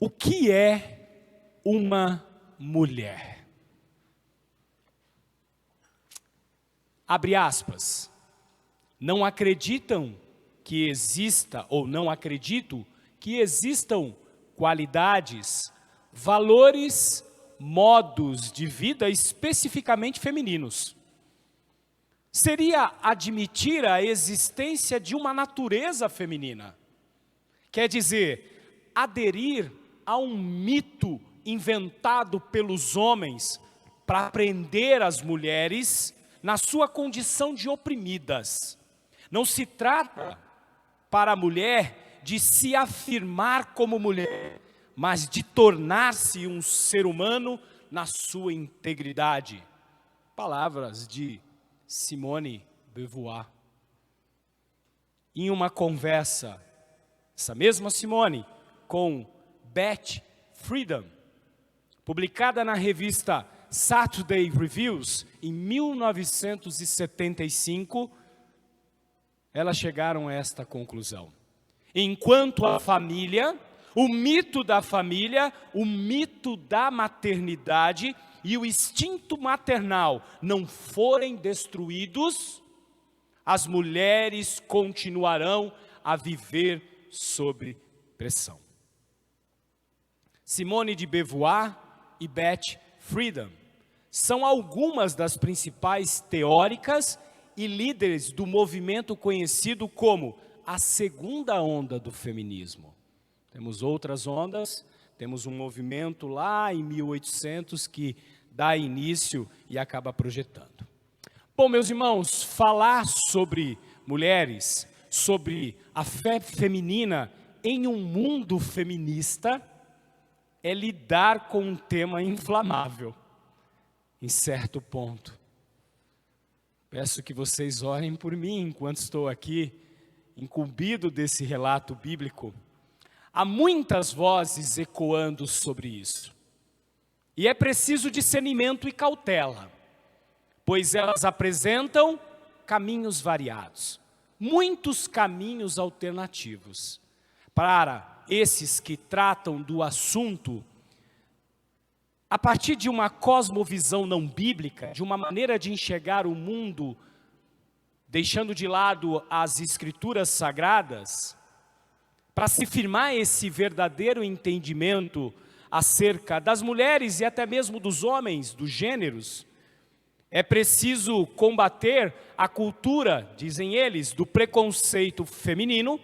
O que é uma mulher? Abre aspas. Não acreditam que exista, ou não acredito que existam qualidades, valores, modos de vida especificamente femininos. Seria admitir a existência de uma natureza feminina. Quer dizer, aderir a um mito inventado pelos homens para prender as mulheres na sua condição de oprimidas. Não se trata para a mulher de se afirmar como mulher, mas de tornar-se um ser humano na sua integridade. Palavras de Simone de Beauvoir. Em uma conversa, essa mesma Simone, com Beth Friedan, publicada na revista Saturday Reviews, em 1975, elas chegaram a esta conclusão. Enquanto a família, o mito da família, o mito da maternidade e o instinto maternal não forem destruídos, as mulheres continuarão a viver sob pressão. Simone de Beauvoir e Beth Friedan são algumas das principais teóricas e líderes do movimento conhecido como a segunda onda do feminismo. Temos outras ondas, temos um movimento lá em 1800 que dá início e acaba projetando. Bom, meus irmãos, falar sobre mulheres, sobre a fé feminina em um mundo feminista é lidar com um tema inflamável, em certo ponto. Peço que vocês orem por mim enquanto estou aqui, incumbido desse relato bíblico. Há muitas vozes ecoando sobre isso. E é preciso discernimento e cautela, pois elas apresentam caminhos variados, muitos caminhos alternativos. Para esses que tratam do assunto a partir de uma cosmovisão não bíblica, de uma maneira de enxergar o mundo, deixando de lado as escrituras sagradas, para se firmar esse verdadeiro entendimento acerca das mulheres e até mesmo dos homens, dos gêneros, é preciso combater a cultura, dizem eles, do preconceito feminino,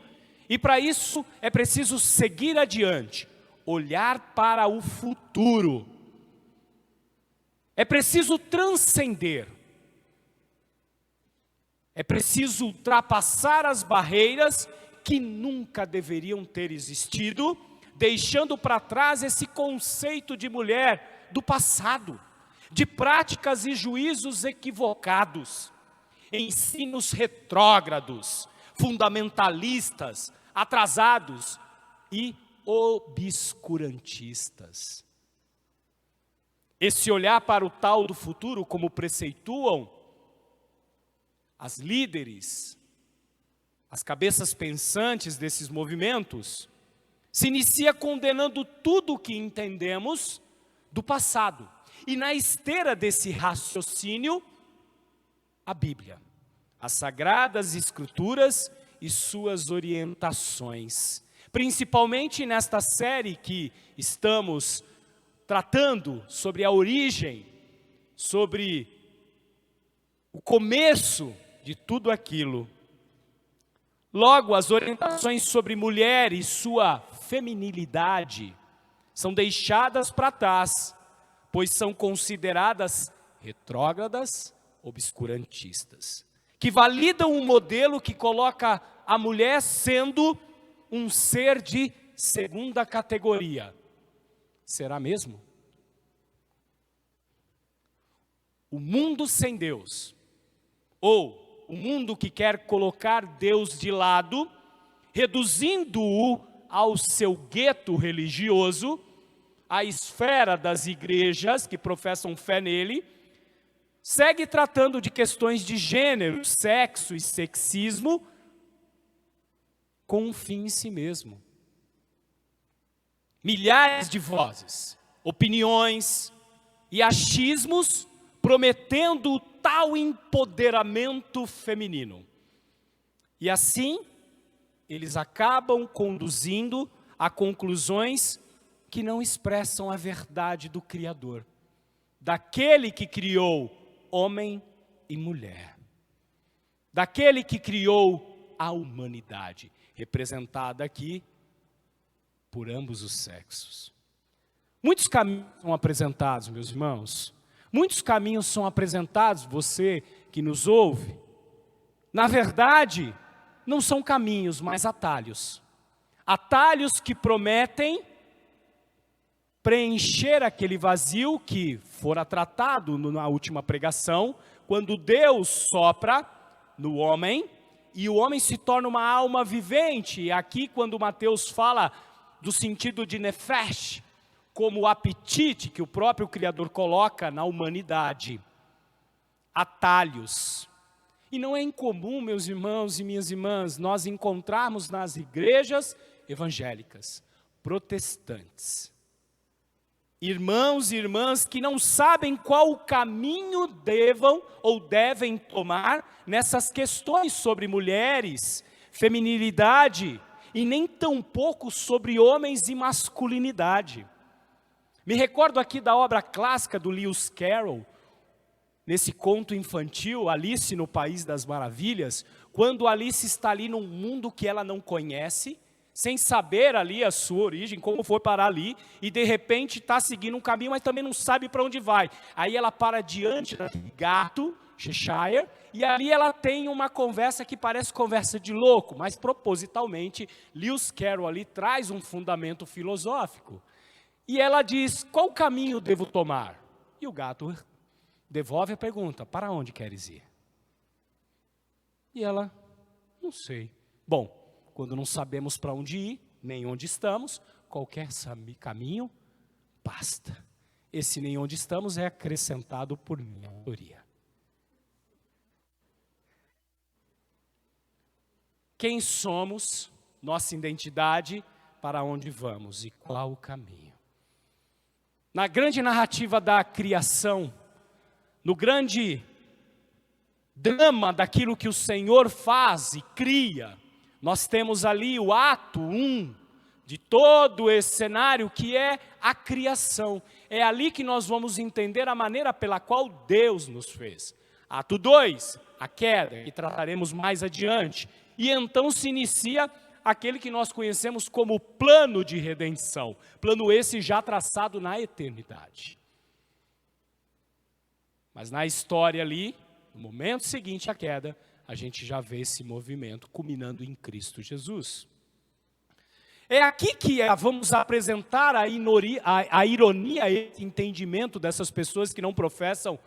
e para isso é preciso seguir adiante, olhar para o futuro. É preciso transcender. É preciso ultrapassar as barreiras que nunca deveriam ter existido, deixando para trás esse conceito de mulher do passado, de práticas e juízos equivocados, ensinos retrógrados, fundamentalistas, atrasados e obscurantistas. Esse olhar para o tal do futuro, como preceituam as líderes, as cabeças pensantes desses movimentos, se inicia condenando tudo o que entendemos do passado. E na esteira desse raciocínio, a Bíblia, as Sagradas Escrituras e suas orientações. Principalmente nesta série que estamos tratando sobre a origem, sobre o começo de tudo aquilo. Logo, as orientações sobre mulher e sua feminilidade são deixadas para trás, pois são consideradas retrógradas, obscurantistas, que validam um modelo que coloca a mulher sendo um ser de segunda categoria. Será mesmo? O mundo sem Deus, ou o mundo que quer colocar Deus de lado, reduzindo-o ao seu gueto religioso, à esfera das igrejas que professam fé nele, segue tratando de questões de gênero, sexo e sexismo, com um fim em si mesmo. milhares de vozes, opiniões e achismos prometendo tal empoderamento feminino. E assim, eles acabam conduzindo a conclusões que não expressam a verdade do Criador, daquele que criou homem e mulher, daquele que criou a humanidade, representada aqui por ambos os sexos. Muitos caminhos são apresentados, meus irmãos. Muitos caminhos são apresentados, você que nos ouve. Na verdade, não são caminhos, mas atalhos. Atalhos que prometem preencher aquele vazio que fora tratado na última pregação, quando Deus sopra no homem, e o homem se torna uma alma vivente. E aqui, quando Mateus fala do sentido de nefesh, como o apetite que o próprio Criador coloca na humanidade. Atalhos. E não é incomum, meus irmãos e minhas irmãs, nós encontrarmos nas igrejas evangélicas, protestantes, irmãos e irmãs que não sabem qual caminho devam ou devem tomar nessas questões sobre mulheres, feminilidade, e nem tampouco sobre homens e masculinidade. Me recordo aqui da obra clássica do Lewis Carroll, nesse conto infantil, Alice no País das Maravilhas, quando Alice está ali num mundo que ela não conhece, sem saber ali a sua origem, como foi parar ali, e de repente está seguindo um caminho, mas também não sabe para onde vai. Aí ela para diante daquele gato, Cheshire, e ali ela tem uma conversa que parece conversa de louco, mas propositalmente, Lewis Carroll ali traz um fundamento filosófico. E ela diz, qual caminho devo tomar? E o gato devolve a pergunta, para onde queres ir? E ela, não sei. Bom, quando não sabemos para onde ir, nem onde estamos, qualquer caminho basta. Esse nem onde estamos é acrescentado por minha autoria. Quem somos, nossa identidade, para onde vamos e qual o caminho. Na grande narrativa da criação, no grande drama daquilo que o Senhor faz e cria, nós temos ali o ato 1 de todo esse cenário que é a criação. É ali que nós vamos entender a maneira pela qual Deus nos fez. Ato 2, a queda, que trataremos mais adiante. E então se inicia aquele que nós conhecemos como plano de redenção. Plano esse já traçado na eternidade. Mas na história ali, no momento seguinte à queda, a gente já vê esse movimento culminando em Cristo Jesus. É aqui que vamos apresentar a ironia, esse entendimento dessas pessoas que não professam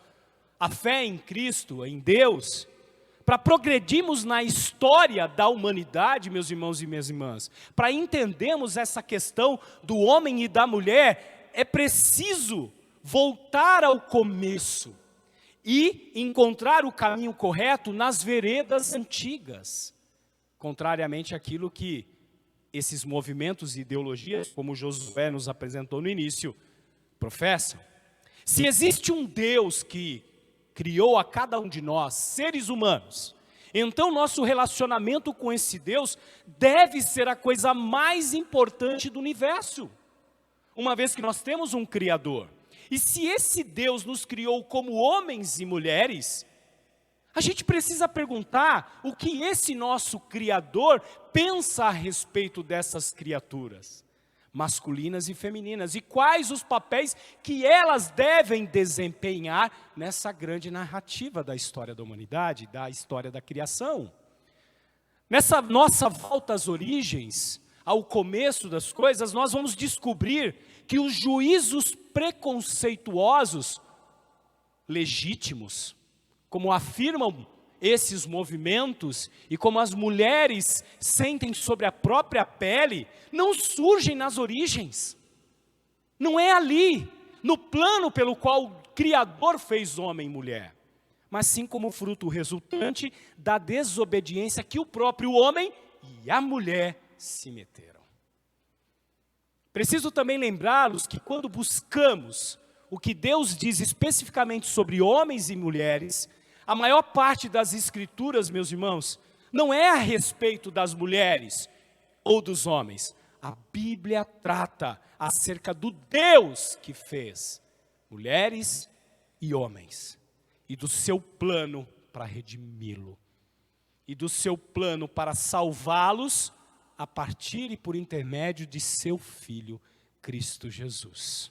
a fé em Cristo, em Deus, para progredirmos na história da humanidade, meus irmãos e minhas irmãs, para entendermos essa questão do homem e da mulher, é preciso voltar ao começo e encontrar o caminho correto nas veredas antigas, contrariamente àquilo que esses movimentos e ideologias, como Josué nos apresentou no início, professam. Se existe um Deus que criou a cada um de nós, seres humanos, então nosso relacionamento com esse Deus deve ser a coisa mais importante do universo, uma vez que nós temos um Criador. E se esse Deus nos criou como homens e mulheres, a gente precisa perguntar o que esse nosso Criador pensa a respeito dessas criaturas, masculinas e femininas, e quais os papéis que elas devem desempenhar nessa grande narrativa da história da humanidade, da história da criação. Nessa nossa volta às origens, ao começo das coisas, nós vamos descobrir que os juízos preconceituosos, legítimos, como afirmam esses movimentos e como as mulheres sentem sobre a própria pele, não surgem nas origens. Não é ali, no plano pelo qual o Criador fez homem e mulher, mas sim como fruto resultante da desobediência que o próprio homem e a mulher se meteram. Preciso também lembrá-los que quando buscamos o que Deus diz especificamente sobre homens e mulheres, a maior parte das escrituras, meus irmãos, não é a respeito das mulheres ou dos homens. A Bíblia trata acerca do Deus que fez mulheres e homens, e do seu plano para redimi-lo, e do seu plano para salvá-los a partir e por intermédio de seu Filho, Cristo Jesus.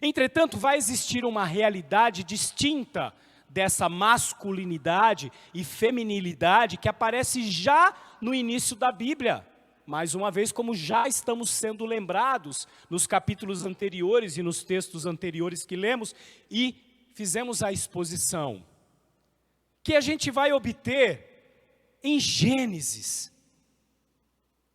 Entretanto, vai existir uma realidade distinta dessa masculinidade e feminilidade que aparece já no início da Bíblia. Mais uma vez, como já estamos sendo lembrados nos capítulos anteriores e nos textos anteriores que lemos e fizemos a exposição, que a gente vai obter em Gênesis.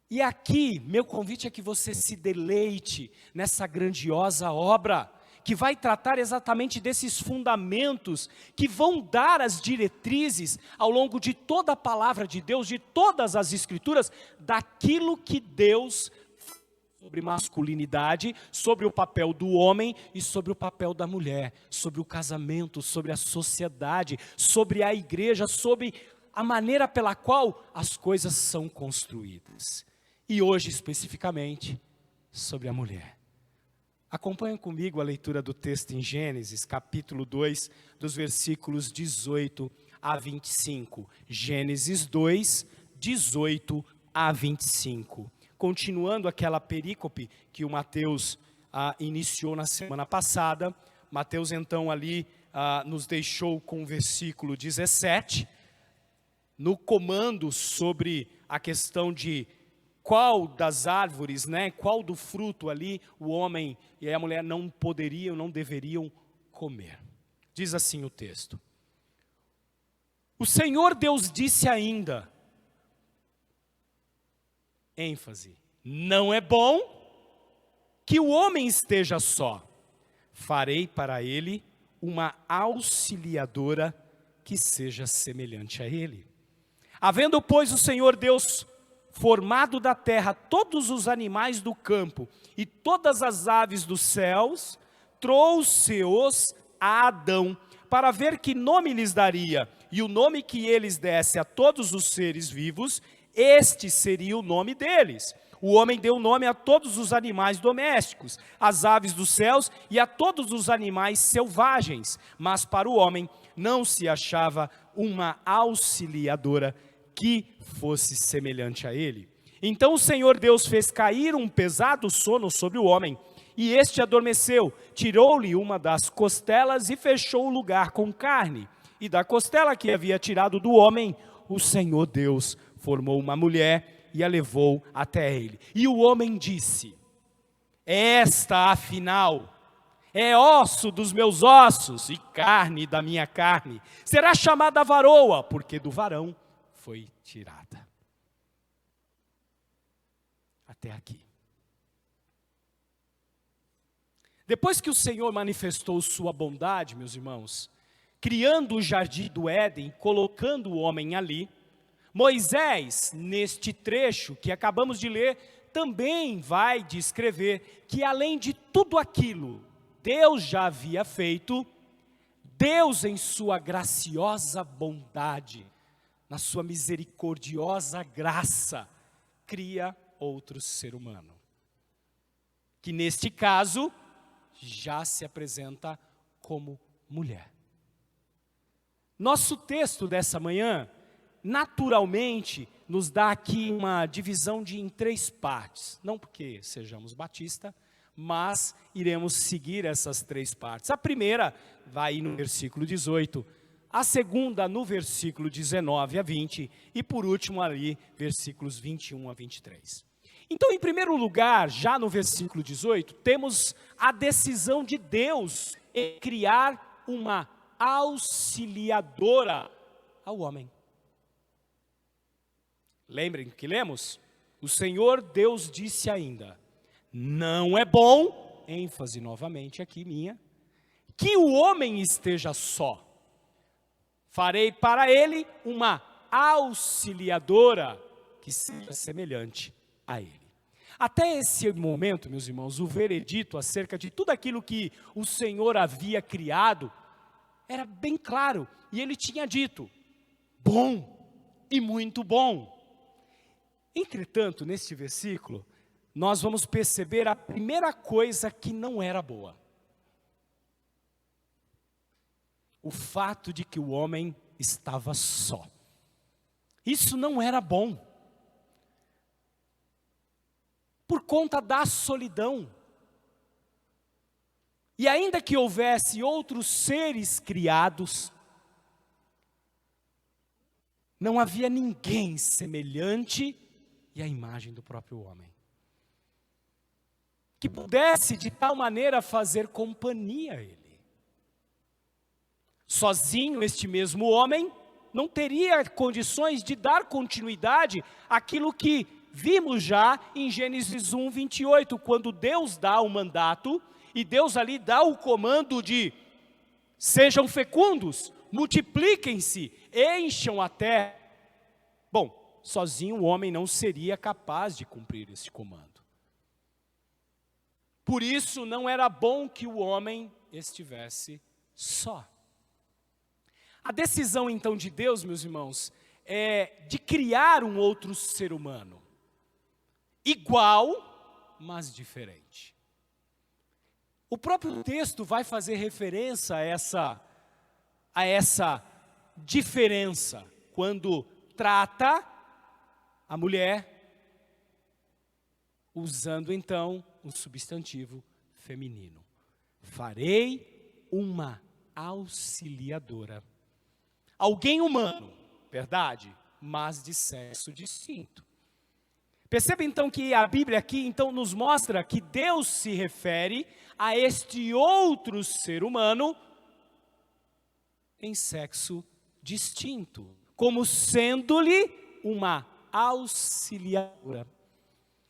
E aqui, meu convite é que você se deleite nessa grandiosa obra, que vai tratar exatamente desses fundamentos, que vão dar as diretrizes ao longo de toda a palavra de Deus, de todas as escrituras, daquilo que Deus fala sobre masculinidade, sobre o papel do homem e sobre o papel da mulher, sobre o casamento, sobre a sociedade, sobre a igreja, sobre a maneira pela qual as coisas são construídas. E hoje, especificamente, sobre a mulher. Acompanhe comigo a leitura do texto em Gênesis, capítulo 2, dos versículos 18 a 25. Gênesis 2, 18 a 25. Continuando aquela perícope que o Mateus iniciou na semana passada, Mateus então ali nos deixou com o versículo 17, no comando sobre a questão de qual das árvores, qual do fruto ali o homem e a mulher não poderiam, não deveriam comer. Diz assim o texto: o Senhor Deus disse ainda, ênfase, não é bom que o homem esteja só, farei para ele uma auxiliadora que seja semelhante a ele. Havendo, pois, o Senhor Deus formado da terra todos os animais do campo e todas as aves dos céus, trouxe-os a Adão, para ver que nome lhes daria, e o nome que eles desse a todos os seres vivos, este seria o nome deles. O homem deu nome a todos os animais domésticos, às aves dos céus e a todos os animais selvagens, mas para o homem não se achava uma auxiliadora que fosse semelhante a ele. Então o Senhor Deus fez cair um pesado sono sobre o homem, e este adormeceu, tirou-lhe uma das costelas e fechou o lugar com carne. E da costela que havia tirado do homem, o Senhor Deus formou uma mulher e a levou até ele. E o homem disse: esta, afinal, é osso dos meus ossos e carne da minha carne. Será chamada varoa, porque do varão foi tirada. Até aqui. Depois que o Senhor manifestou sua bondade, meus irmãos, criando o jardim do Éden, colocando o homem ali, Moisés, neste trecho que acabamos de ler, também vai descrever que além de tudo aquilo, Deus já havia feito, Deus em sua graciosa bondade, na sua misericordiosa graça, cria outro ser humano, que neste caso, já se apresenta como mulher. Nosso texto dessa manhã, naturalmente, nos dá aqui uma divisão em 3 partes, não porque sejamos batista, mas iremos seguir essas 3 partes. A primeira vai no versículo 18, a segunda no versículo 19 a 20, e por último ali, versículos 21 a 23. Então, em primeiro lugar, já no versículo 18, temos a decisão de Deus em criar uma auxiliadora ao homem. Lembrem que lemos? O Senhor Deus disse ainda, não é bom, ênfase novamente aqui minha, que o homem esteja só. Farei para ele uma auxiliadora que seja semelhante a ele. Até esse momento, meus irmãos, o veredito acerca de tudo aquilo que o Senhor havia criado era bem claro. E ele tinha dito, bom e muito bom. Entretanto, neste versículo, nós vamos perceber a primeira coisa que não era boa. O fato de que o homem estava só. Isso não era bom. Por conta da solidão. E ainda que houvesse outros seres criados, não havia ninguém semelhante e à imagem do próprio homem, que pudesse de tal maneira fazer companhia a ele. Sozinho este mesmo homem não teria condições de dar continuidade àquilo que vimos já em Gênesis 1, 28, quando Deus dá o mandato, e Deus ali dá o comando de sejam fecundos, multipliquem-se, encham a terra. Bom, sozinho o homem não seria capaz de cumprir esse comando. Por isso não era bom que o homem estivesse só. A decisão então de Deus, meus irmãos, é de criar um outro ser humano. Igual, mas diferente. O próprio texto vai fazer referência a essa diferença, quando trata a mulher, usando então o substantivo feminino. Farei uma auxiliadora. Alguém humano, verdade, mas de sexo distinto. Perceba então que a Bíblia aqui então nos mostra que Deus se refere a este outro ser humano em sexo distinto, como sendo-lhe uma auxiliadora.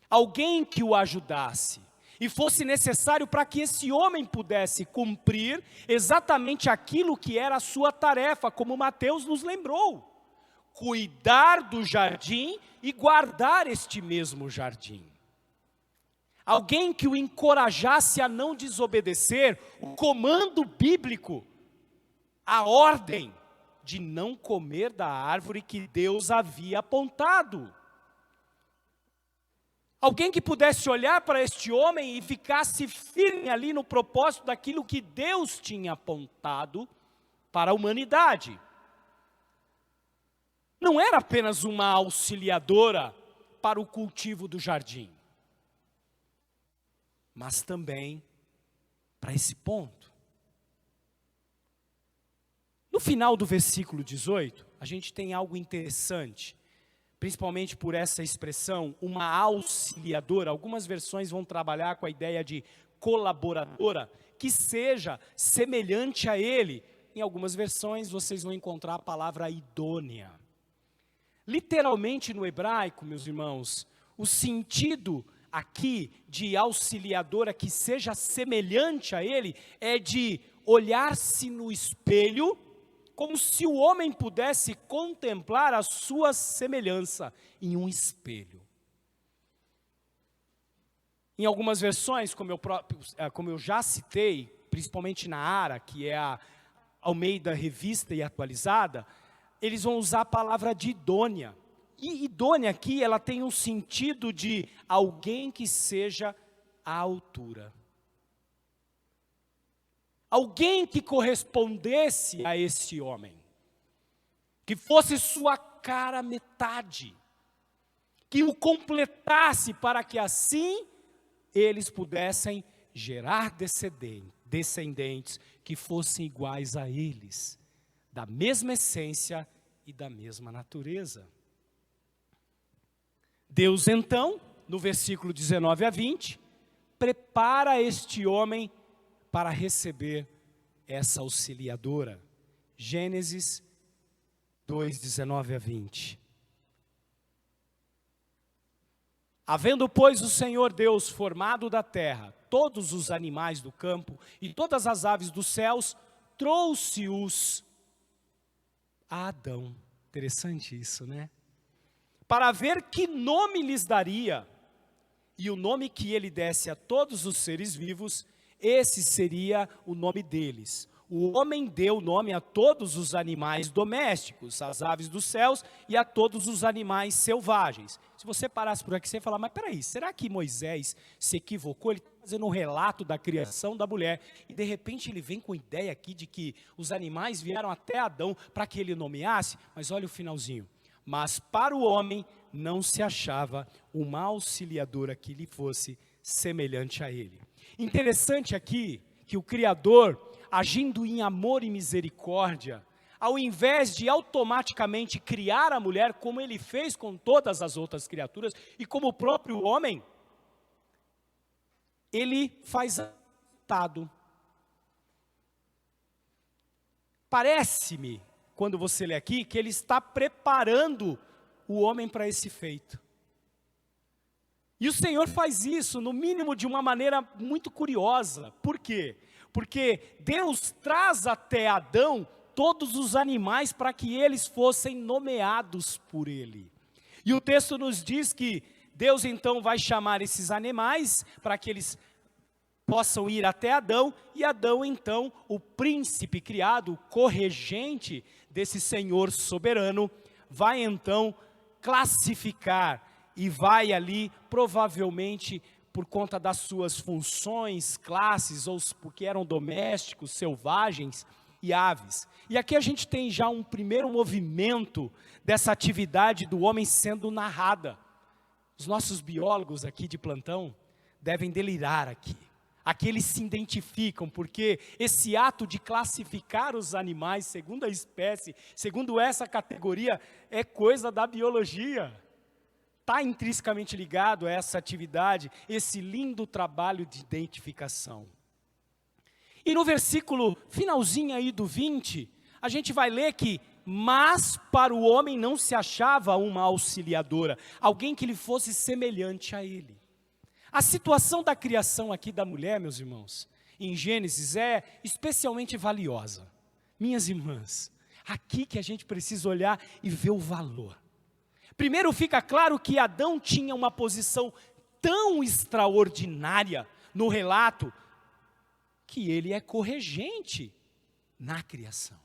Alguém que o ajudasse e fosse necessário para que esse homem pudesse cumprir exatamente aquilo que era a sua tarefa, como Mateus nos lembrou. Cuidar do jardim e guardar este mesmo jardim. Alguém que o encorajasse a não desobedecer o comando bíblico, a ordem de não comer da árvore que Deus havia apontado. Alguém que pudesse olhar para este homem e ficasse firme ali no propósito daquilo que Deus tinha apontado para a humanidade. Não era apenas uma auxiliadora para o cultivo do jardim, mas também para esse ponto. No final do versículo 18, a gente tem algo interessante, principalmente por essa expressão, uma auxiliadora. Algumas versões vão trabalhar com a ideia de colaboradora, que seja semelhante a ele. Em algumas versões vocês vão encontrar a palavra idônea. Literalmente no hebraico, meus irmãos, o sentido aqui de auxiliadora que seja semelhante a ele é de olhar-se no espelho como se o homem pudesse contemplar a sua semelhança em um espelho. Em algumas versões, como eu já citei, principalmente na ARA, que é a Almeida Revista e Atualizada, eles vão usar a palavra de idônea. E idônea aqui, ela tem um sentido de alguém que seja à altura. Alguém que correspondesse a esse homem. Que fosse sua cara metade. Que o completasse para que assim eles pudessem gerar descendentes que fossem iguais a eles. Da mesma essência e da mesma natureza. Deus então, no versículo 19 a 20, prepara este homem para receber essa auxiliadora. Gênesis 2, 19 a 20. Havendo, pois, o Senhor Deus formado da terra todos os animais do campo e todas as aves dos céus, trouxe-os a Adão. Interessante isso, né? Para ver que nome lhes daria. e o nome que ele desse a todos os seres vivos, esse seria o nome deles. O homem deu nome a todos os animais domésticos, às aves dos céus e a todos os animais selvagens. Se você parasse por aqui, você ia falar, mas peraí, será que Moisés se equivocou? Ele está fazendo um relato da criação da mulher, e de repente ele vem com a ideia aqui de que os animais vieram até Adão para que ele nomeasse, mas olha o finalzinho. Mas para o homem não se achava uma auxiliadora que lhe fosse semelhante a ele. Interessante aqui que o Criador, agindo em amor e misericórdia, ao invés de automaticamente criar a mulher, como ele fez com todas as outras criaturas, e como o próprio homem, ele faz resultado. Parece-me, quando você lê aqui, que ele está preparando o homem para esse feito. E o Senhor faz isso, no mínimo, de uma maneira muito curiosa. Por quê? Porque Deus traz até Adão todos os animais para que eles fossem nomeados por ele. E o texto nos diz que Deus então vai chamar esses animais para que eles possam ir até Adão, e Adão então, o príncipe criado, o corregente desse Senhor soberano, vai então classificar e vai ali, provavelmente, por conta das suas funções, classes, ou porque eram domésticos, selvagens e aves. E aqui a gente tem já um primeiro movimento dessa atividade do homem sendo narrada. Os nossos biólogos aqui de plantão devem delirar aqui. Aqui eles se identificam, porque esse ato de classificar os animais segundo a espécie, segundo essa categoria, é coisa da biologia. Está intrinsecamente ligado a essa atividade, esse lindo trabalho de identificação. E no versículo finalzinho aí do 20, a gente vai ler que, mas para o homem não se achava uma auxiliadora, alguém que lhe fosse semelhante a ele. A situação da criação aqui da mulher, meus irmãos, em Gênesis é especialmente valiosa. Minhas irmãs, aqui que a gente precisa olhar e ver o valor. Primeiro fica claro que Adão tinha uma posição tão extraordinária no relato, que ele é corregente na criação.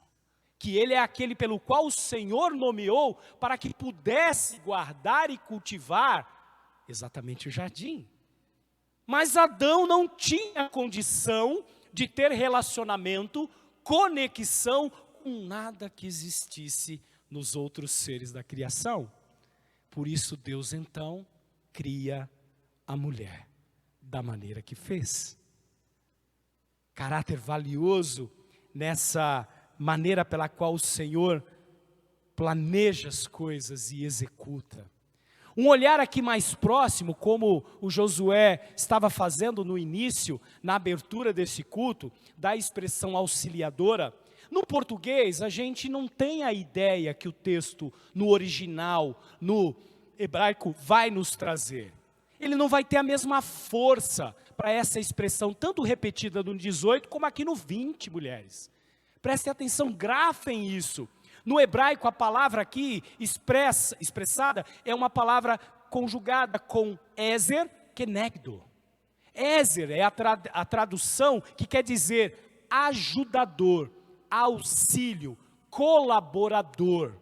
Que ele é aquele pelo qual o Senhor nomeou para que pudesse guardar e cultivar exatamente o jardim. Mas Adão não tinha condição de ter relacionamento, conexão com nada que existisse nos outros seres da criação. Por isso Deus então cria a mulher da maneira que fez. Caráter valioso nessa maneira pela qual o Senhor planeja as coisas e executa. Um olhar aqui mais próximo, como o Josué estava fazendo no início, na abertura desse culto, da expressão auxiliadora. No português, a gente não tem a ideia que o texto no original, no hebraico, vai nos trazer. Ele não vai ter a mesma força para essa expressão, tanto repetida no 18, como aqui no 20, mulheres. Prestem atenção, grafem isso. No hebraico, a palavra aqui expressada é uma palavra conjugada com ezer kenegdo. Ezer é a tradução que quer dizer ajudador, auxílio, colaborador.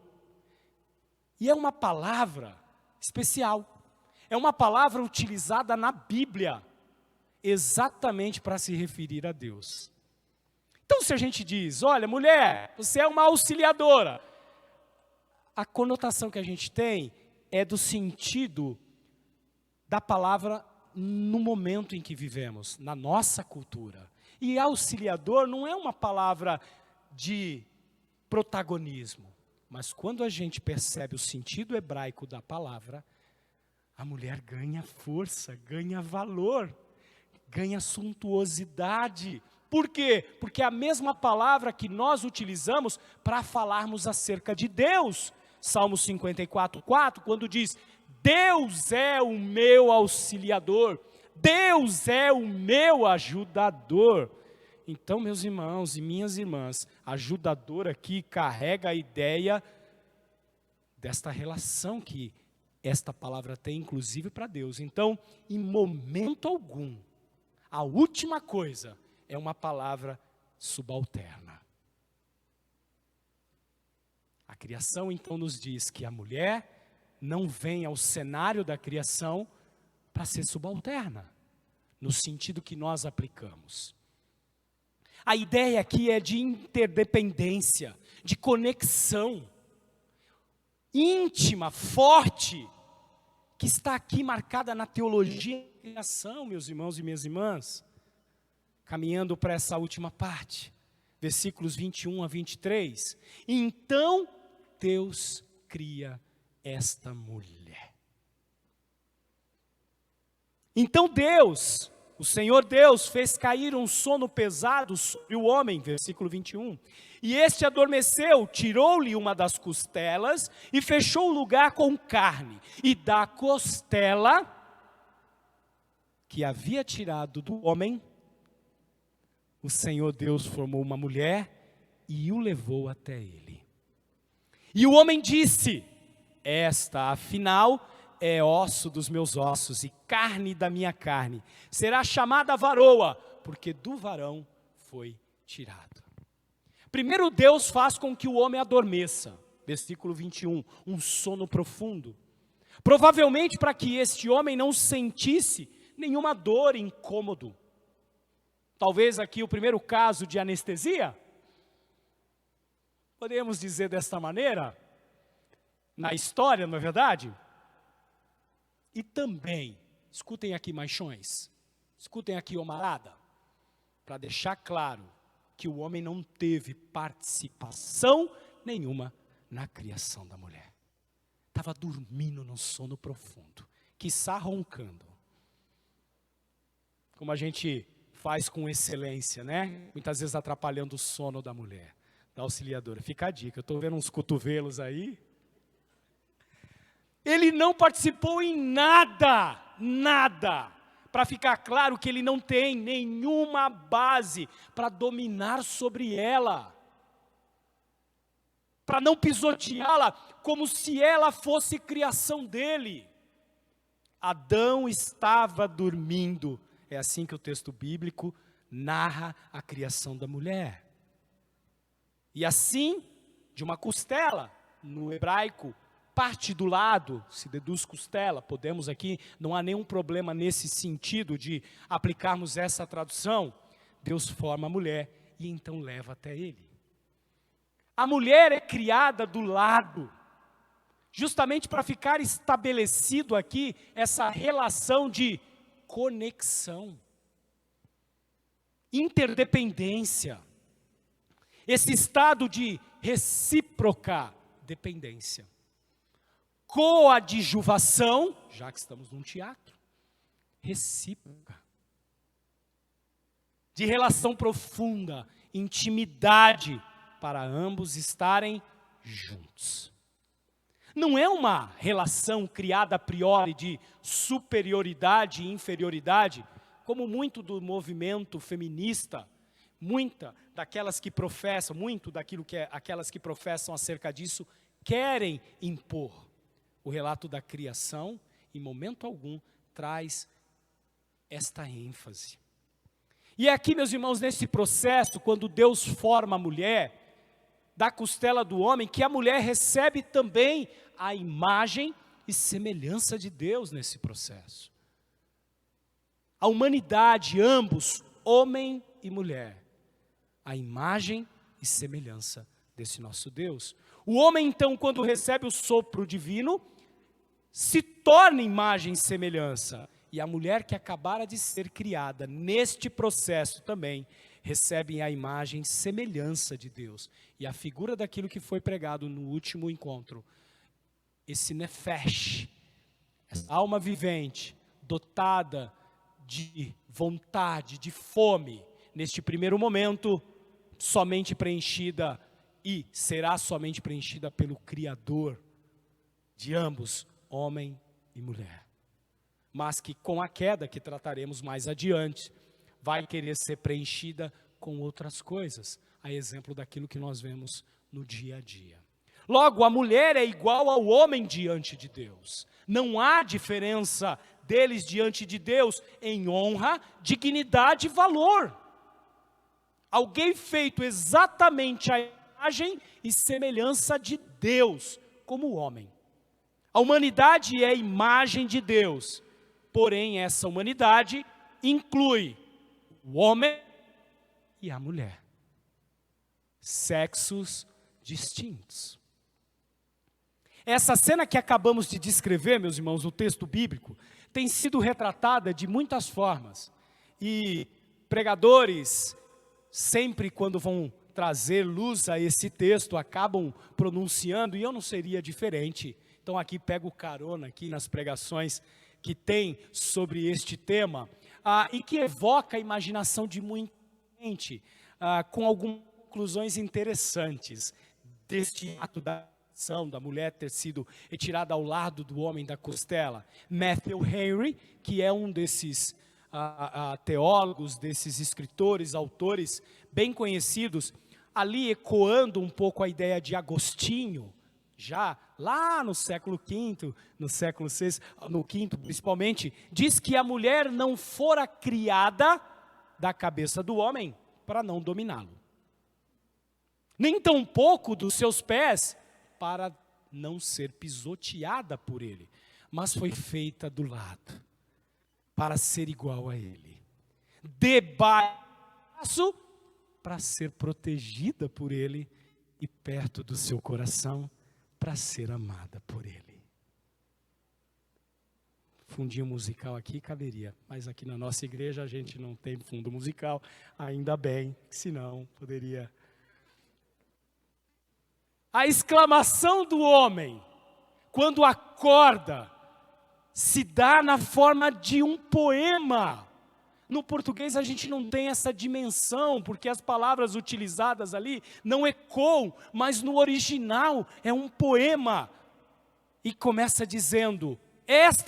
E é uma palavra especial. É uma palavra utilizada na Bíblia, exatamente para se referir a Deus. Então, se a gente diz, olha, mulher, você é uma auxiliadora, a conotação que a gente tem é do sentido da palavra no momento em que vivemos, na nossa cultura. E auxiliador não é uma palavra de protagonismo, mas quando a gente percebe o sentido hebraico da palavra, a mulher ganha força, ganha valor, ganha suntuosidade. Por quê? Porque é a mesma palavra que nós utilizamos para falarmos acerca de Deus. Salmo 54:4, quando diz, Deus é o meu auxiliador, Deus é o meu ajudador. Então, meus irmãos e minhas irmãs, ajudador aqui carrega a ideia desta relação que esta palavra tem inclusive para Deus. Então, em momento algum, a última coisa é uma palavra subalterna. A criação então nos diz que a mulher não vem ao cenário da criação para ser subalterna, no sentido que nós aplicamos. A ideia aqui é de interdependência, de conexão íntima, forte, que está aqui marcada na teologia da criação, meus irmãos e minhas irmãs. Caminhando para essa última parte, versículos 21 a 23. Então Deus cria esta mulher. Então Deus, o Senhor Deus, fez cair um sono pesado sobre o homem, versículo 21. E este adormeceu, tirou-lhe uma das costelas e fechou o lugar com carne. E da costela que havia tirado do homem, o Senhor Deus formou uma mulher e o levou até ele. E o homem disse: esta, afinal, é osso dos meus ossos e carne da minha carne. Será chamada varoa, porque do varão foi tirado. Primeiro Deus faz com que o homem adormeça. Versículo 21, um sono profundo. Provavelmente para que este homem não sentisse nenhuma dor, incômodo. Talvez aqui o primeiro caso de anestesia. Podemos dizer desta maneira, na história, não é verdade? E também, escutem aqui, machões, escutem aqui, homarada, para deixar claro que o homem não teve participação nenhuma na criação da mulher. Estava dormindo num sono profundo, quiçá roncando. Como a gente faz com excelência, né? Muitas vezes atrapalhando o sono da mulher, da auxiliadora. Fica a dica, eu estou vendo uns cotovelos aí. Ele não participou em nada, para ficar claro que ele não tem nenhuma base para dominar sobre ela, para não pisoteá-la como se ela fosse criação dele. Adão estava dormindo, é assim que o texto bíblico narra a criação da mulher. E assim, de uma costela, no hebraico, parte do lado, se deduz costela, podemos aqui, não há nenhum problema nesse sentido de aplicarmos essa tradução. Deus forma a mulher e então leva até ele. A mulher é criada do lado, justamente para ficar estabelecido aqui essa relação de conexão, interdependência, esse estado de recíproca dependência. Coadjuvação, já que estamos num teatro, recíproca, de relação profunda, intimidade, para ambos estarem juntos. Não é uma relação criada a priori de superioridade e inferioridade, como muito do movimento feminista, muito daquelas que professam acerca disso, querem impor. O relato da criação, em momento algum, traz esta ênfase. E é aqui, meus irmãos, nesse processo, quando Deus forma a mulher, da costela do homem, que a mulher recebe também a imagem e semelhança de Deus nesse processo. A humanidade, ambos, homem e mulher, a imagem e semelhança desse nosso Deus. O homem, então, quando recebe o sopro divino, se torna imagem e semelhança. E a mulher que acabara de ser criada, neste processo também, recebe a imagem e semelhança de Deus. E a figura daquilo que foi pregado no último encontro, esse nefesh, essa alma vivente, dotada de vontade, de fome, neste primeiro momento, somente preenchida e será somente preenchida pelo Criador de ambos, homem e mulher. Mas que com a queda, que trataremos mais adiante, vai querer ser preenchida com outras coisas, a exemplo daquilo que nós vemos no dia a dia. Logo, a mulher é igual ao homem diante de Deus. Não há diferença deles diante de Deus em honra, dignidade e valor. Alguém feito exatamente a imagem e semelhança de Deus, como o homem. A humanidade é a imagem de Deus, porém essa humanidade inclui o homem e a mulher. Sexos distintos. Essa cena que acabamos de descrever, meus irmãos, no texto bíblico, tem sido retratada de muitas formas. E pregadores, sempre quando vão trazer luz a esse texto, acabam pronunciando, e eu não seria diferente. Então aqui pego carona aqui nas pregações que tem sobre este tema, e que evoca a imaginação de muita gente, com algumas conclusões interessantes deste ato da mulher ter sido retirada ao lado do homem da costela. Matthew Henry, que é um desses teólogos, desses escritores, autores bem conhecidos, ali ecoando um pouco a ideia de Agostinho, já lá no século V, no século VI, no V principalmente, diz que a mulher não fora criada da cabeça do homem para não dominá-lo, nem tampouco dos seus pés para não ser pisoteada por ele, mas foi feita do lado, para ser igual a ele, debaixo para ser protegida por ele e perto do seu coração para ser amada por ele. Fundinho musical aqui caberia, mas aqui na nossa igreja a gente não tem fundo musical, ainda bem, senão poderia. A exclamação do homem, quando acorda, se dá na forma de um poema. No português a gente não tem essa dimensão, porque as palavras utilizadas ali não ecoam, mas no original é um poema. E começa dizendo,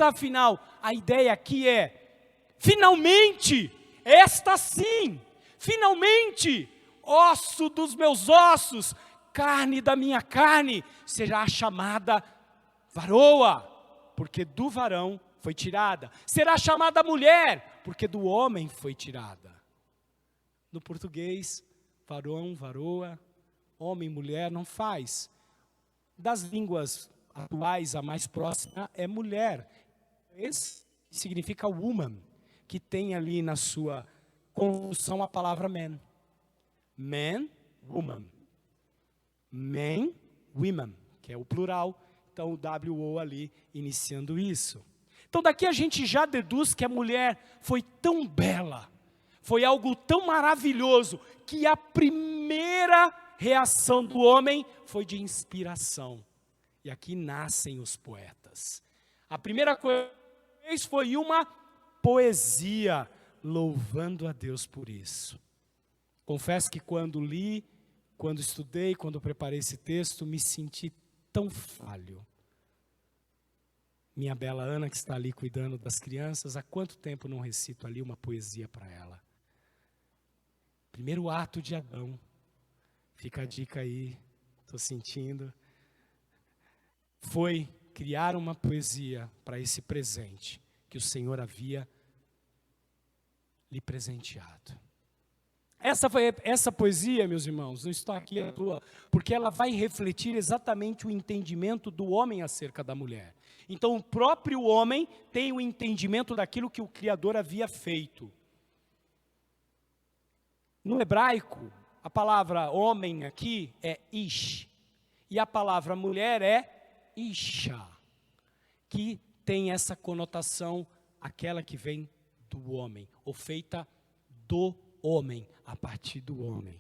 afinal, a ideia aqui é, finalmente, esta sim, finalmente, osso dos meus ossos, carne da minha carne, será chamada varoa, porque do varão foi tirada. Será chamada mulher, porque do homem foi tirada. No português, varão, varoa, homem, mulher, não faz. Das línguas atuais, a mais próxima é mulher. Esse significa woman, que tem ali na sua construção a palavra man. Man, woman. Men, women, que é o plural, então o WO ali iniciando isso. Então daqui a gente já deduz que a mulher foi tão bela, foi algo tão maravilhoso, que a primeira reação do homem foi de inspiração. E aqui nascem os poetas. A primeira coisa foi uma poesia, louvando a Deus por isso. Confesso que quando li, quando estudei, quando preparei esse texto, me senti tão falho. Minha bela Ana, que está ali cuidando das crianças, há quanto tempo não recito ali uma poesia para ela? Primeiro ato de Adão. Fica a dica aí, estou sentindo. Foi criar uma poesia para esse presente que o Senhor havia lhe presenteado. Essa poesia, meus irmãos, não está aqui à toa, porque ela vai refletir exatamente o entendimento do homem acerca da mulher. Então, o próprio homem tem o entendimento daquilo que o Criador havia feito. No hebraico, a palavra homem aqui é ish, e a palavra mulher é isha, que tem essa conotação, aquela que vem do homem, ou feita do homem, a partir do homem.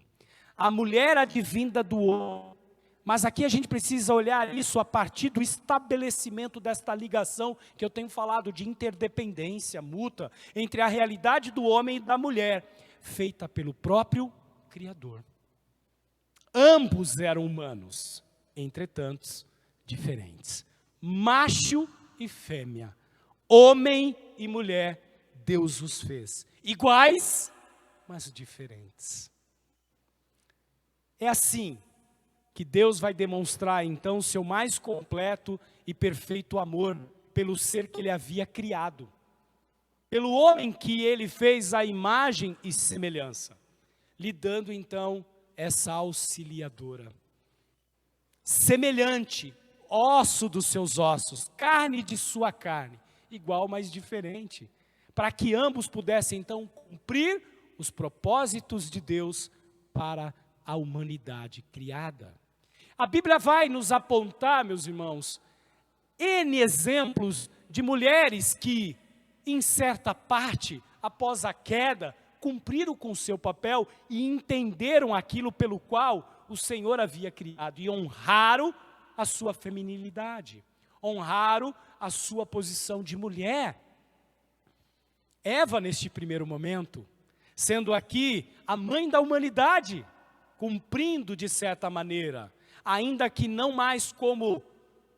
A mulher advinda do homem, mas aqui a gente precisa olhar isso a partir do estabelecimento desta ligação que eu tenho falado de interdependência mútua entre a realidade do homem e da mulher, feita pelo próprio Criador. Ambos eram humanos, entretanto diferentes. Macho e fêmea, homem e mulher, Deus os fez. Iguais, mas diferentes. É assim que Deus vai demonstrar então seu mais completo e perfeito amor pelo ser que ele havia criado, pelo homem que ele fez à imagem e semelhança, lhe dando então essa auxiliadora, semelhante, osso dos seus ossos, carne de sua carne, igual, mas diferente, para que ambos pudessem então cumprir os propósitos de Deus para a humanidade criada. A Bíblia vai nos apontar, meus irmãos, N exemplos de mulheres que, em certa parte, após a queda, cumpriram com seu papel e entenderam aquilo pelo qual o Senhor havia criado e honraram a sua feminilidade, honraram a sua posição de mulher. Eva, neste primeiro momento, sendo aqui a mãe da humanidade, cumprindo de certa maneira, ainda que não mais como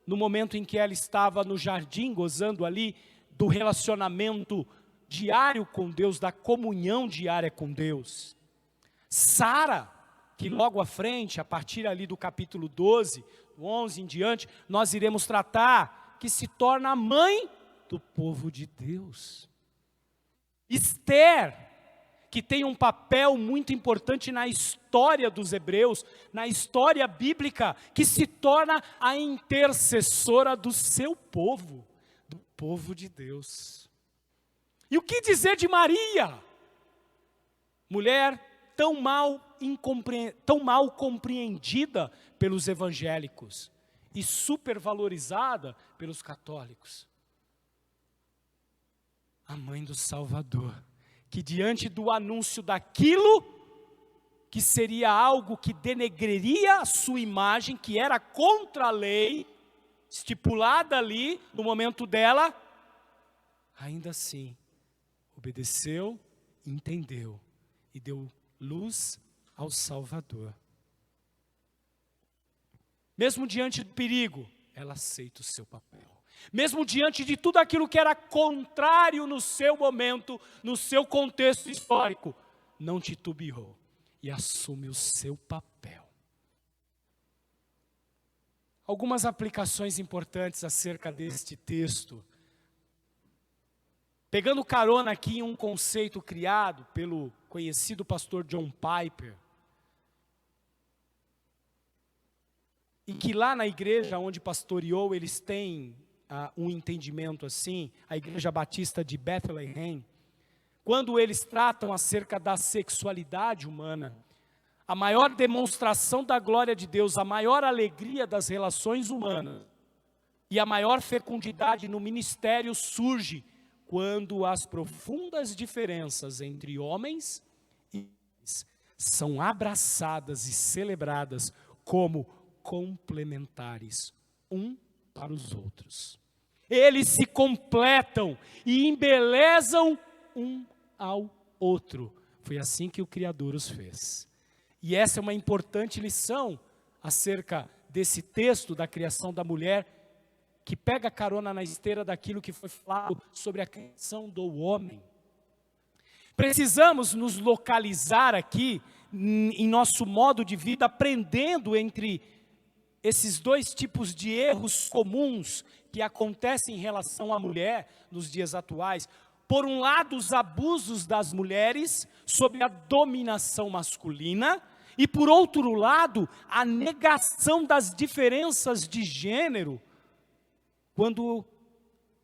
no momento em que ela estava no jardim, gozando ali do relacionamento diário com Deus, da comunhão diária com Deus. Sara, que logo à frente, a partir ali do capítulo 12, 11 em diante, nós iremos tratar, que se torna a mãe do povo de Deus. Esther, que tem um papel muito importante na história dos hebreus, na história bíblica, que se torna a intercessora do seu povo, do povo de Deus. E o que dizer de Maria? Mulher tão mal compreendida pelos evangélicos e supervalorizada pelos católicos. A mãe do Salvador, que diante do anúncio daquilo que seria algo que denegriria a sua imagem, que era contra a lei, estipulada ali no momento dela, ainda assim, obedeceu, entendeu e deu luz ao Salvador. Mesmo diante do perigo, ela aceita o seu papel. Mesmo diante de tudo aquilo que era contrário no seu momento, no seu contexto histórico, não titubeou e assume o seu papel. Algumas aplicações importantes acerca deste texto. Pegando carona aqui em um conceito criado pelo conhecido pastor John Piper, e que lá na igreja onde pastoreou, eles têm um entendimento assim, a Igreja Batista de Bethlehem, quando eles tratam acerca da sexualidade humana, a maior demonstração da glória de Deus, a maior alegria das relações humanas e a maior fecundidade no ministério surge quando as profundas diferenças entre homens e mulheres são abraçadas e celebradas como complementares um para os outros. Eles se completam e embelezam um ao outro. Foi assim que o Criador os fez. E essa é uma importante lição acerca desse texto da criação da mulher, que pega carona na esteira daquilo que foi falado sobre a criação do homem. Precisamos nos localizar aqui em nosso modo de vida, aprendendo entre esses dois tipos de erros comuns que acontecem em relação à mulher nos dias atuais. Por um lado, os abusos das mulheres sobre a dominação masculina, e por outro lado, a negação das diferenças de gênero, quando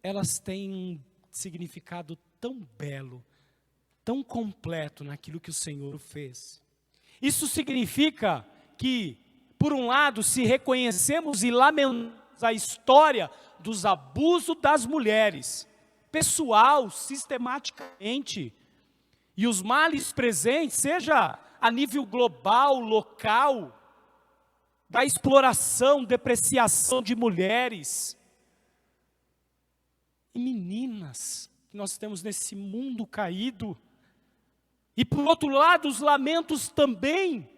elas têm um significado tão belo, tão completo naquilo que o Senhor fez. Isso significa que, por um lado, se reconhecemos e lamentamos a história dos abusos das mulheres, pessoal, sistematicamente, e os males presentes, seja a nível global, local, da exploração, depreciação de mulheres e meninas que nós temos nesse mundo caído. E por outro lado, os lamentos também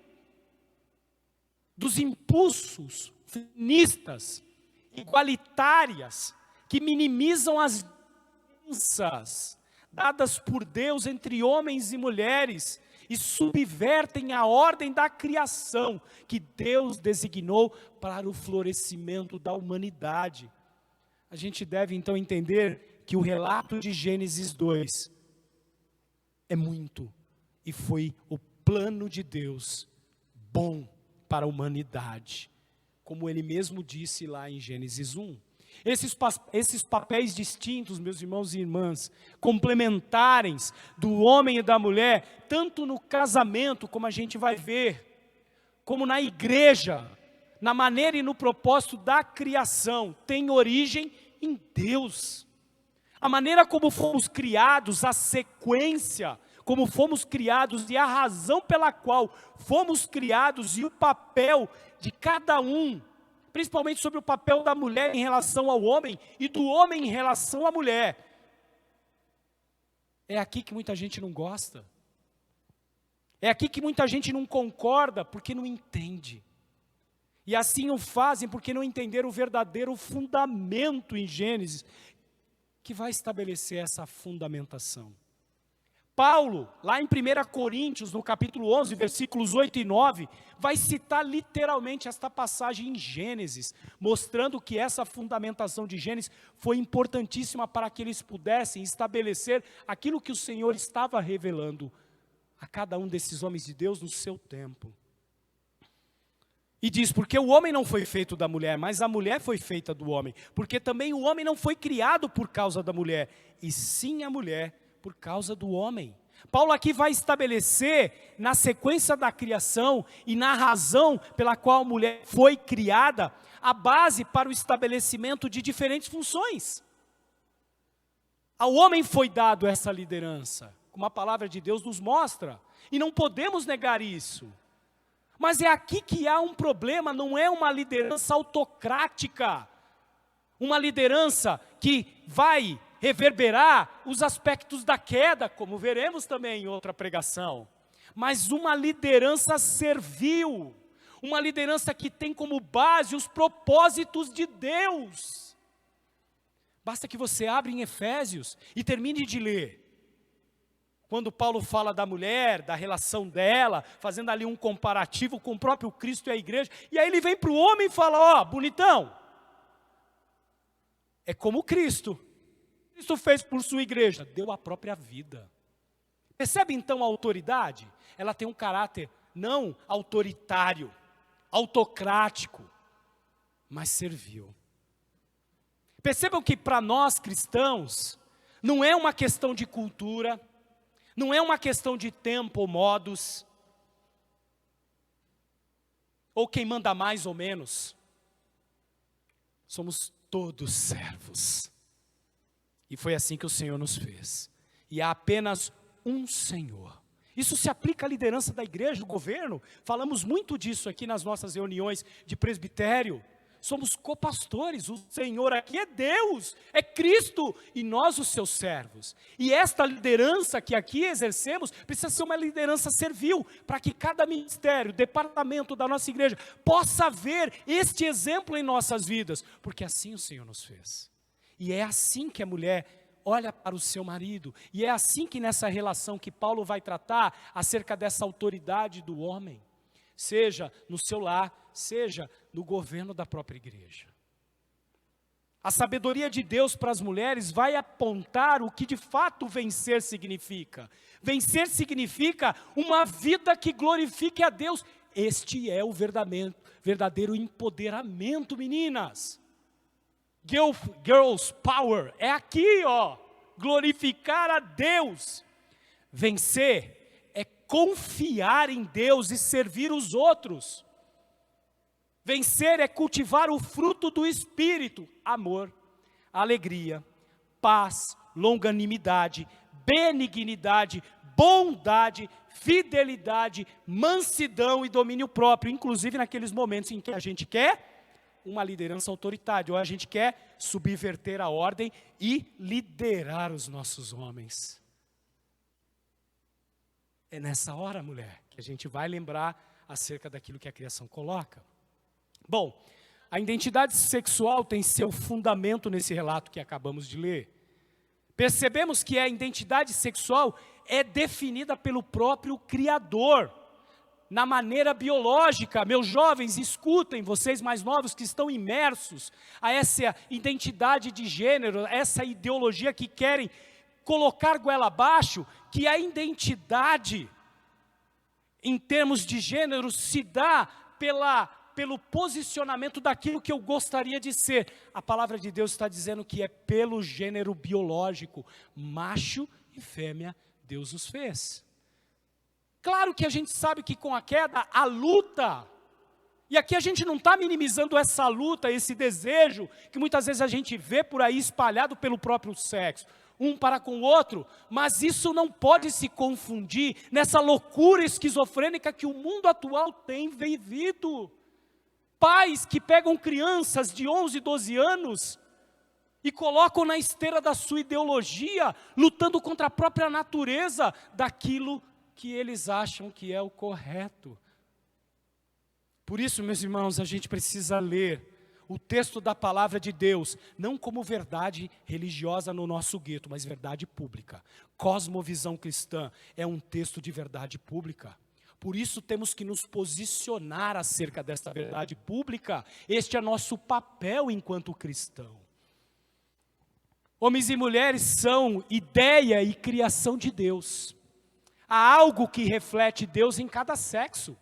dos impulsos feministas, igualitárias, que minimizam as diferenças dadas por Deus entre homens e mulheres, e subvertem a ordem da criação que Deus designou para o florescimento da humanidade. A gente deve então entender que o relato de Gênesis 2 é muito, e foi o plano de Deus bom para a humanidade, como ele mesmo disse lá em Gênesis 1. Esses papéis distintos, meus irmãos e irmãs, complementares do homem e da mulher, tanto no casamento, como a gente vai ver, como na igreja, na maneira e no propósito da criação, tem origem em Deus. A maneira como fomos criados, a sequência como fomos criados e a razão pela qual fomos criados e o papel de cada um, principalmente sobre o papel da mulher em relação ao homem e do homem em relação à mulher. É aqui que muita gente não gosta. É aqui que muita gente não concorda porque não entende. E assim o fazem porque não entenderam o verdadeiro fundamento em Gênesis, que vai estabelecer essa fundamentação. Paulo, lá em 1 Coríntios, no capítulo 11, versículos 8 e 9, vai citar literalmente esta passagem em Gênesis, mostrando que essa fundamentação de Gênesis foi importantíssima para que eles pudessem estabelecer aquilo que o Senhor estava revelando a cada um desses homens de Deus no seu tempo. E diz, porque o homem não foi feito da mulher, mas a mulher foi feita do homem. Porque também o homem não foi criado por causa da mulher, e sim a mulher por causa do homem. Paulo aqui vai estabelecer, na sequência da criação e na razão pela qual a mulher foi criada, a base para o estabelecimento de diferentes funções. Ao homem foi dado essa liderança, como a palavra de Deus nos mostra, e não podemos negar isso. Mas é aqui que há um problema, não é uma liderança autocrática, uma liderança que vai reverberar os aspectos da queda, como veremos também em outra pregação, mas uma liderança servil, uma liderança que tem como base os propósitos de Deus. Basta que você abra em Efésios e termine de ler. Quando Paulo fala da mulher, da relação dela, fazendo ali um comparativo com o próprio Cristo e a igreja, e aí ele vem para o homem e fala, ó, bonitão, é como Cristo fez por sua igreja, deu a própria vida. Percebe então a autoridade? Ela tem um caráter não autoritário, autocrático, mas servil. Percebam que para nós cristãos, não é uma questão de cultura, não é uma questão de tempo ou modos, ou quem manda mais ou menos. Somos todos servos. E foi assim que o Senhor nos fez. E há apenas um Senhor. Isso se aplica à liderança da igreja, do governo. Falamos muito disso aqui nas nossas reuniões de presbitério. Somos copastores, o Senhor aqui é Deus, é Cristo, e nós os seus servos. E esta liderança que aqui exercemos, precisa ser uma liderança servil, para que cada ministério, departamento da nossa igreja, possa ver este exemplo em nossas vidas, porque assim o Senhor nos fez. E é assim que a mulher olha para o seu marido, e é assim que nessa relação que Paulo vai tratar, acerca dessa autoridade do homem, seja no seu lar, seja no governo da própria igreja. A sabedoria de Deus para as mulheres vai apontar o que de fato vencer significa. Vencer significa uma vida que glorifique a Deus. Este é o verdadeiro empoderamento, meninas. Girls Power, é aqui, ó, glorificar a Deus. Vencer é confiar em Deus e servir os outros. Vencer é cultivar o fruto do Espírito, amor, alegria, paz, longanimidade, benignidade, bondade, fidelidade, mansidão e domínio próprio, inclusive naqueles momentos em que a gente quer uma liderança autoritária, ou a gente quer subverter a ordem e liderar os nossos homens. É nessa hora, mulher, que a gente vai lembrar acerca daquilo que a criação coloca. Bom, a identidade sexual tem seu fundamento nesse relato que acabamos de ler. Percebemos que a identidade sexual é definida pelo próprio Criador. Na maneira biológica, meus jovens, escutem, vocês mais novos que estão imersos a essa identidade de gênero, essa ideologia que querem colocar goela abaixo, que a identidade, em termos de gênero, se dá pelo posicionamento daquilo que eu gostaria de ser. A palavra de Deus está dizendo que é pelo gênero biológico, macho e fêmea, Deus os fez. Claro que a gente sabe que com a queda, a luta, e aqui a gente não está minimizando essa luta, esse desejo, que muitas vezes a gente vê por aí espalhado pelo próprio sexo, um para com o outro, mas isso não pode se confundir nessa loucura esquizofrênica que o mundo atual tem vivido. Pais que pegam crianças de 11, 12 anos e colocam na esteira da sua ideologia, lutando contra a própria natureza daquilo que eles acham que é o correto. Por isso, meus irmãos, a gente precisa ler o texto da palavra de Deus, não como verdade religiosa no nosso gueto, mas verdade pública. Cosmovisão cristã é um texto de verdade pública. Por isso temos que nos posicionar acerca desta verdade pública. Este é nosso papel enquanto cristão. Homens e mulheres são ideia e criação de Deus. Há algo que reflete Deus em cada sexo.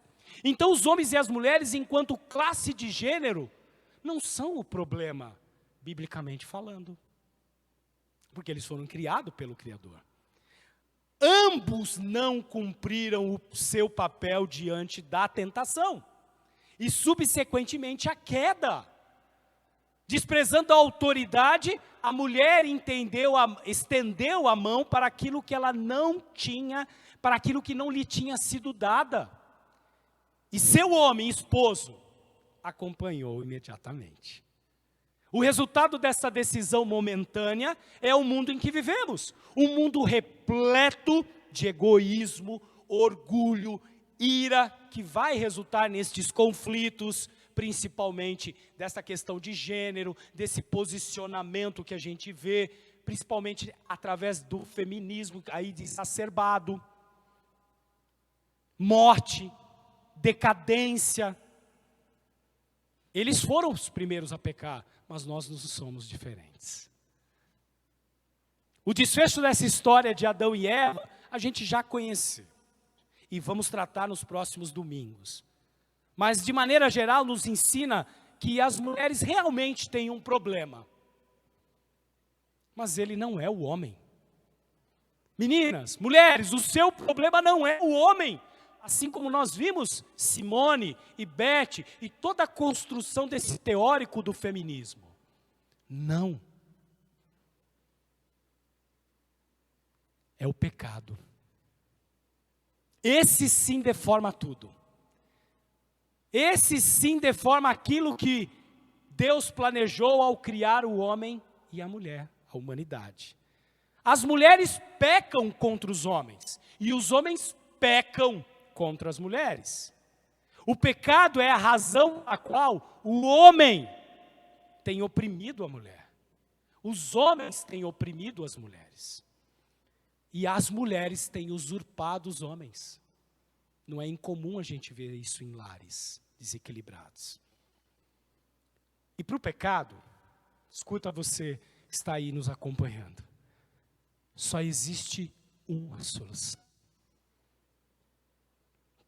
Então os homens e as mulheres, enquanto classe de gênero, não são o problema, biblicamente falando. Porque eles foram criados pelo Criador. Ambos não cumpriram o seu papel diante da tentação. E subsequentemente a queda. Desprezando a autoridade, a mulher estendeu a mão para aquilo que ela não tinha, para aquilo que não lhe tinha sido dada. E seu homem, esposo, acompanhou imediatamente. O resultado dessa decisão momentânea é o mundo em que vivemos. Um mundo repleto de egoísmo, orgulho, ira, que vai resultar nestes conflitos, principalmente dessa questão de gênero, desse posicionamento que a gente vê, principalmente através do feminismo aí exacerbado, morte, decadência. Eles foram os primeiros a pecar, mas nós não somos diferentes. O desfecho dessa história de Adão e Eva, a gente já conheceu. E vamos tratar nos próximos domingos. Mas, de maneira geral, nos ensina que as mulheres realmente têm um problema. Mas ele não é o homem. Meninas, mulheres, o seu problema não é o homem. Assim como nós vimos Simone e Beth e toda a construção desse teórico do feminismo. Não. É o pecado. Esse sim deforma tudo. Esse sim deforma aquilo que Deus planejou ao criar o homem e a mulher, a humanidade. As mulheres pecam contra os homens e os homens pecam contra as mulheres. O pecado é a razão a qual o homem tem oprimido a mulher. Os homens têm oprimido as mulheres. E as mulheres têm usurpado os homens. Não é incomum a gente ver isso em lares desequilibrados. E para o pecado, escuta você que está aí nos acompanhando, só existe uma solução.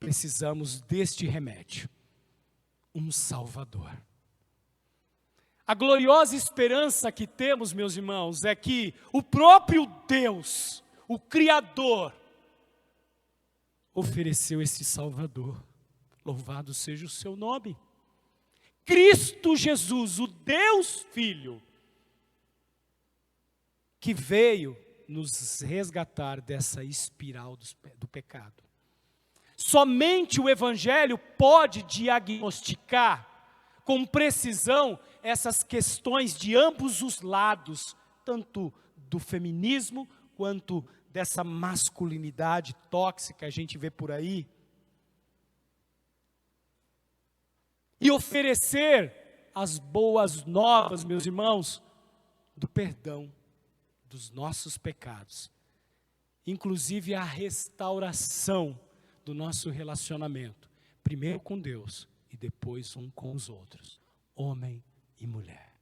Precisamos deste remédio, um Salvador. A gloriosa esperança que temos, meus irmãos, é que o próprio Deus, o Criador, ofereceu esse Salvador. Louvado seja o seu nome. Cristo Jesus, o Deus Filho, que veio nos resgatar dessa espiral do pecado. Somente o Evangelho pode diagnosticar com precisão essas questões de ambos os lados, tanto do feminismo quanto dessa masculinidade tóxica que a gente vê por aí. E oferecer as boas novas, meus irmãos, do perdão dos nossos pecados. inclusive a restauração do nosso relacionamento, primeiro com Deus e depois um com os outros, homem e mulher.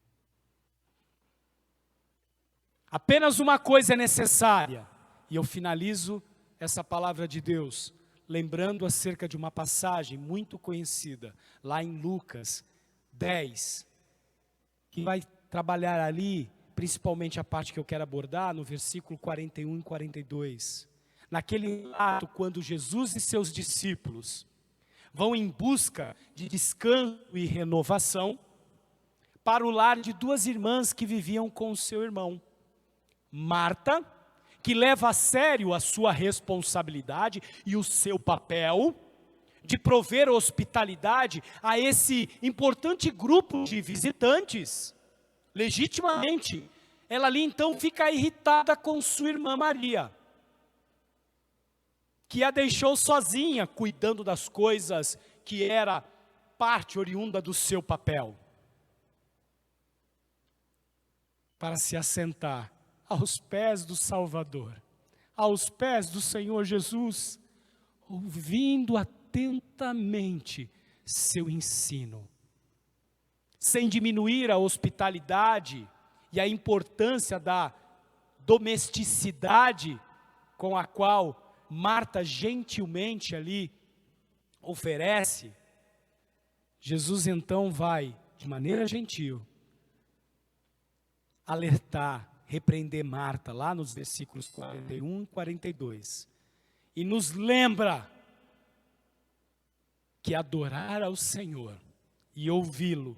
Apenas uma coisa é necessária, e eu finalizo essa palavra de Deus, lembrando acerca de uma passagem muito conhecida, lá em Lucas 10, que vai trabalhar ali, principalmente a parte que eu quero abordar, no versículo 41 e 42. Naquele ato, quando Jesus e seus discípulos vão em busca de descanso e renovação, para o lar de duas irmãs que viviam com o seu irmão. Marta, que leva a sério a sua responsabilidade e o seu papel de prover hospitalidade a esse importante grupo de visitantes, legitimamente, ela ali então fica irritada com sua irmã Maria, que a deixou sozinha, cuidando das coisas que era parte oriunda do seu papel, para se assentar aos pés do Salvador, aos pés do Senhor Jesus, ouvindo atentamente seu ensino, sem diminuir a hospitalidade e a importância da domesticidade com a qual Marta gentilmente ali oferece. Jesus então vai, de maneira gentil, alertar, repreender Marta, lá nos versículos 41 e 42, e nos lembra que adorar ao Senhor e ouvi-lo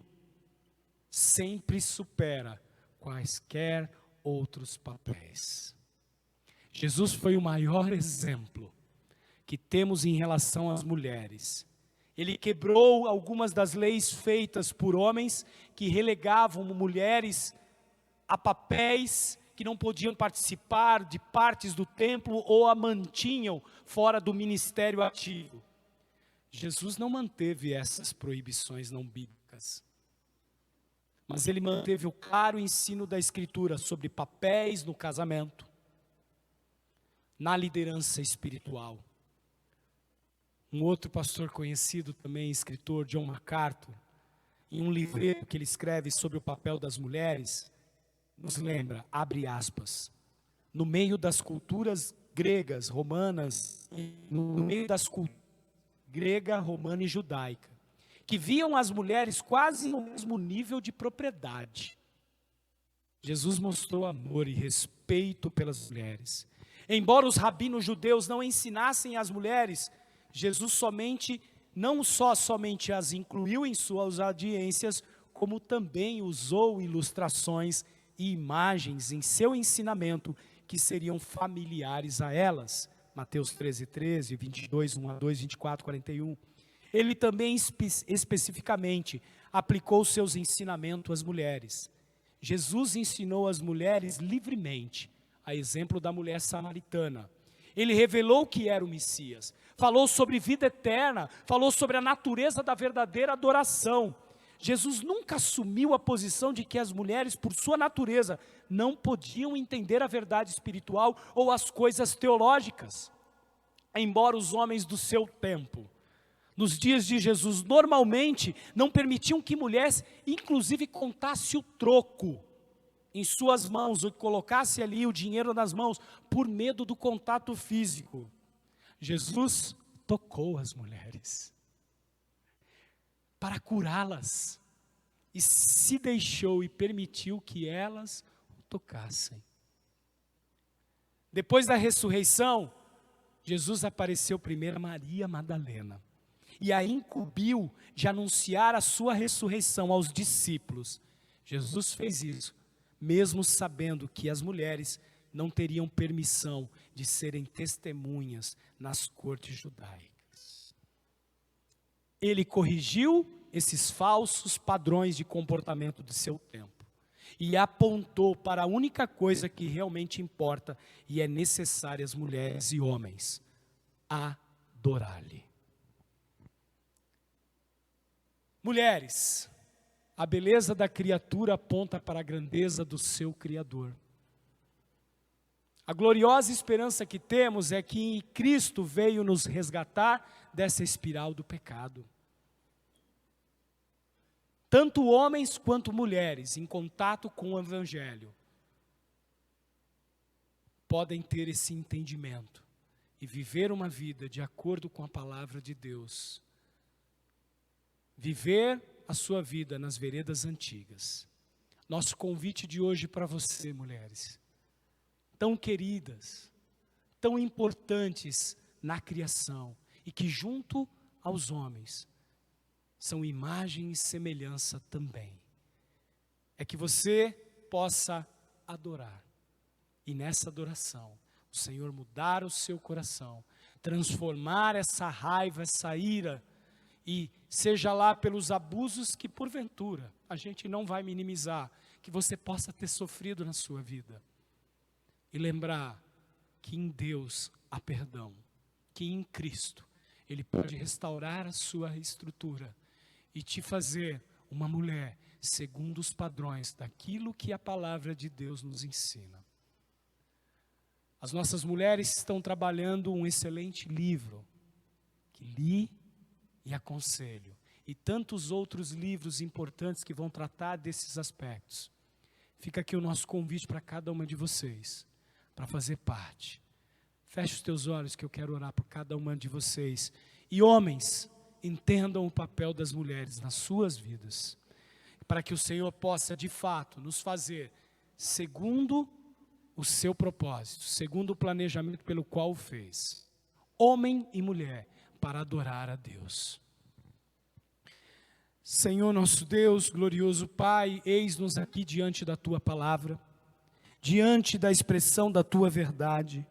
sempre supera quaisquer outros papéis. Jesus foi o maior exemplo que temos em relação às mulheres. Ele quebrou algumas das leis feitas por homens que relegavam mulheres a papéis que não podiam participar de partes do templo ou a mantinham fora do ministério ativo. Jesus não manteve essas proibições não bíblicas, mas ele manteve o claro ensino da Escritura sobre papéis no casamento, na liderança espiritual. Um outro pastor conhecido também, escritor, John MacArthur, em um livreto que ele escreve sobre o papel das mulheres, nos lembra, abre aspas, no meio das culturas gregas, romanas, no meio das culturas grega, romana e judaica, que viam as mulheres quase no mesmo nível de propriedade, Jesus mostrou amor e respeito pelas mulheres. Embora os rabinos judeus não ensinassem às mulheres, Jesus não somente as incluiu em suas audiências, como também usou ilustrações e imagens em seu ensinamento que seriam familiares a elas. Mateus 13, 22, 1 a 2, 24, 41. Ele também especificamente aplicou seus ensinamentos às mulheres. Jesus ensinou as mulheres livremente, a exemplo da mulher samaritana. Ele revelou que era o Messias, falou sobre vida eterna, falou sobre a natureza da verdadeira adoração. Jesus nunca assumiu a posição de que as mulheres, por sua natureza, não podiam entender a verdade espiritual ou as coisas teológicas. Embora os homens do seu tempo, nos dias de Jesus, normalmente não permitiam que mulheres, inclusive, contasse o troco em suas mãos, ou colocasse ali o dinheiro nas mãos, por medo do contato físico. Jesus tocou as mulheres para curá-las, e se deixou e permitiu que elas o tocassem. Depois da ressurreição, Jesus apareceu primeiro a Maria Madalena, e a incumbiu de anunciar a sua ressurreição aos discípulos. Jesus fez isso, mesmo sabendo que as mulheres não teriam permissão de serem testemunhas nas cortes judaicas. Ele corrigiu esses falsos padrões de comportamento de seu tempo e apontou para a única coisa que realmente importa e é necessária às mulheres e homens: adorar-lhe. Mulheres, a beleza da criatura aponta para a grandeza do seu Criador. A gloriosa esperança que temos é que Cristo veio nos resgatar dessa espiral do pecado. Tanto homens quanto mulheres em contato com o Evangelho podem ter esse entendimento e viver uma vida de acordo com a palavra de Deus. Viver a sua vida nas veredas antigas. Nosso convite de hoje para você, mulheres, tão queridas, tão importantes na criação, e que junto aos homens são imagem e semelhança também. É que você possa adorar, e nessa adoração, o Senhor mudar o seu coração, transformar essa raiva, essa ira, e seja lá pelos abusos que porventura a gente não vai minimizar, que você possa ter sofrido na sua vida. E lembrar que em Deus há perdão, que em Cristo Ele pode restaurar a sua estrutura e te fazer uma mulher segundo os padrões daquilo que a palavra de Deus nos ensina. As nossas mulheres estão trabalhando um excelente livro, que li e aconselho, e tantos outros livros importantes que vão tratar desses aspectos. Fica aqui o nosso convite para cada uma de vocês, para fazer parte. Feche os teus olhos que eu quero orar por cada uma de vocês. E homens, entendam o papel das mulheres nas suas vidas, para que o Senhor possa de fato nos fazer segundo o seu propósito, segundo o planejamento pelo qual o fez, homem e mulher, para adorar a Deus. Senhor nosso Deus, glorioso Pai, eis-nos aqui diante da Tua palavra, diante da expressão da Tua verdade.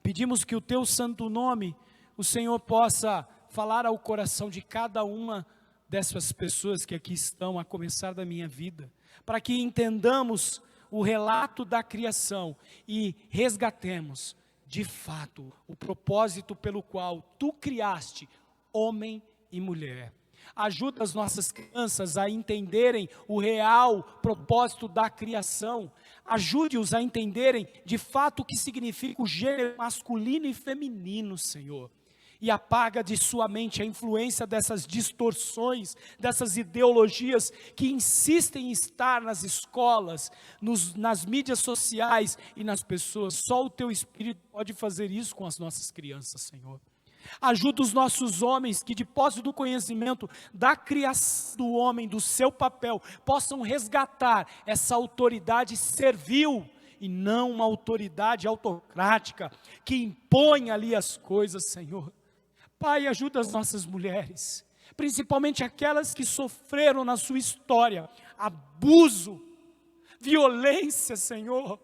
Pedimos que o Teu santo nome, o Senhor possa falar ao coração de cada uma dessas pessoas que aqui estão, a começar da minha vida, para que entendamos o relato da criação e resgatemos, de fato, o propósito pelo qual Tu criaste homem e mulher. Ajuda as nossas crianças a entenderem o real propósito da criação. Ajude-os a entenderem, de fato, o que significa o gênero masculino e feminino, Senhor. E apaga de sua mente a influência dessas distorções, dessas ideologias que insistem em estar nas escolas, nas mídias sociais e nas pessoas. Só o Teu Espírito pode fazer isso com as nossas crianças, Senhor. Ajuda os nossos homens que, de posse do conhecimento da criação do homem, do seu papel, possam resgatar essa autoridade servil e não uma autoridade autocrática que impõe ali as coisas, Senhor. Pai, ajuda as nossas mulheres, principalmente aquelas que sofreram na sua história abuso, violência, Senhor.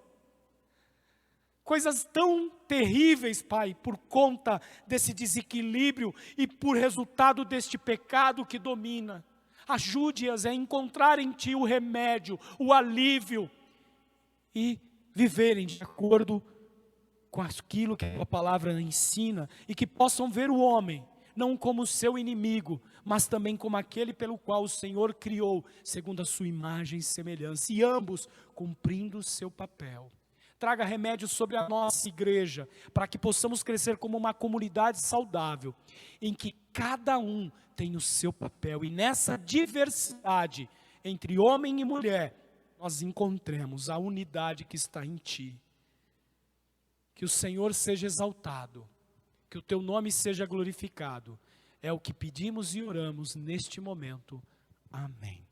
Coisas tão terríveis, Pai, por conta desse desequilíbrio e por resultado deste pecado que domina. Ajude-as a encontrar em Ti o remédio, o alívio e viverem de acordo com aquilo que a palavra ensina, e que possam ver o homem, não como seu inimigo, mas também como aquele pelo qual o Senhor criou, segundo a sua imagem e semelhança, e ambos cumprindo o seu papel. Traga remédio sobre a nossa igreja, para que possamos crescer como uma comunidade saudável, em que cada um tem o seu papel, e nessa diversidade entre homem e mulher, nós encontremos a unidade que está em Ti. Que o Senhor seja exaltado, que o Teu nome seja glorificado. É o que pedimos e oramos neste momento. Amém.